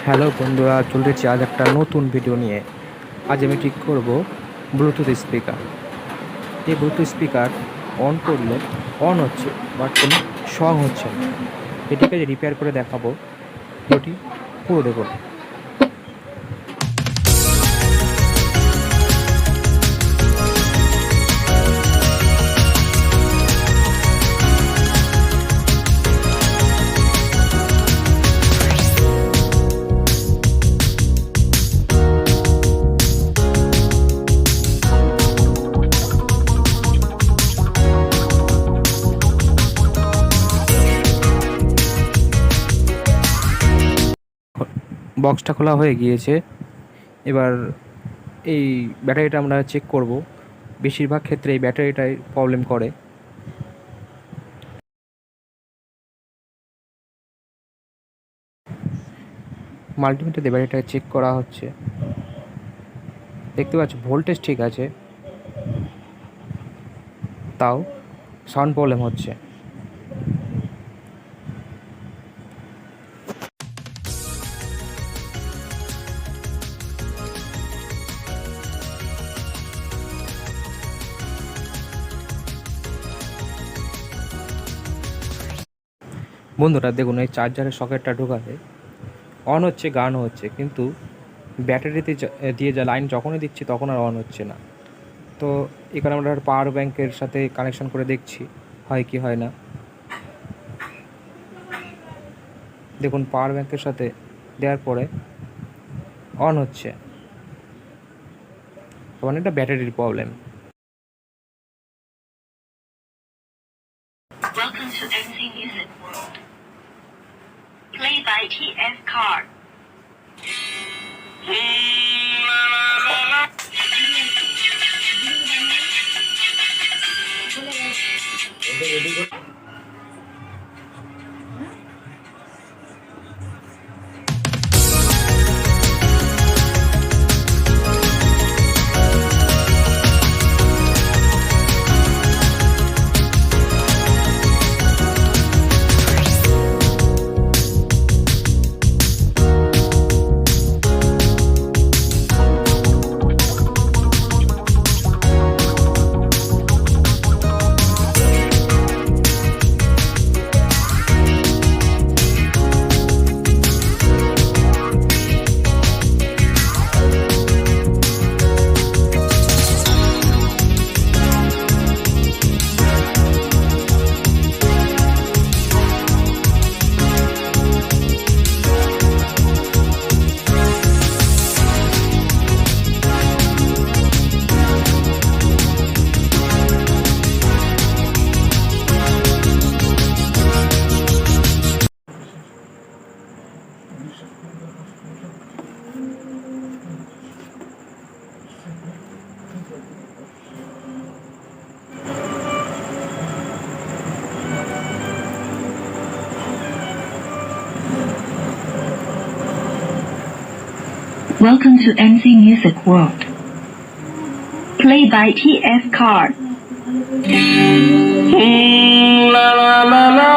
Hello বন্ধুরা, চলেছি আজ একটা নতুন ভিডিও নিয়ে। আজ আমি ঠিক করব ব্লুটুথ স্পিকার। এই ব্লুটুথ স্পিকার অন করলে অন হচ্ছে, বাট কোনো সং হচ্ছে না। এটিকে রিপেয়ার করে দেখাবো। ভিডিওটি পুরো দেখুন। বক্সটা খোলা হয়ে গিয়েছে। এবার এই ব্যাটারিটা আমরা চেক করব। বেশিরভাগ ক্ষেত্রে এই ব্যাটারিটাই প্রবলেম করে। মাল্টিমিটার দিয়ে ব্যাটারিটা চেক করা হচ্ছে। দেখতে পাচ্ছি ভোল্টেজ ঠিক আছে, তাও সাউন্ড প্রবলেম হচ্ছে। বন্ধুরা দেখুন, এই চার্জারের সকেটটা ঢোকালে অন হচ্ছে, গানও হচ্ছে, কিন্তু ব্যাটারিতে দিয়ে যা লাইন যখনই দিচ্ছি তখন আর অন হচ্ছে না। তো এখানে আমরা পাওয়ার ব্যাংকের সাথে কানেকশন করে দেখছি হয় কি হয় না। দেখুন, পাওয়ার ব্যাংকের সাথে দেওয়ার পরে অন হচ্ছে, মানে এটা ব্যাটারির problem. Welcome to NC Music World. Play by TF Card. Welcome to NC Music World. Play by TF Card. La la la la.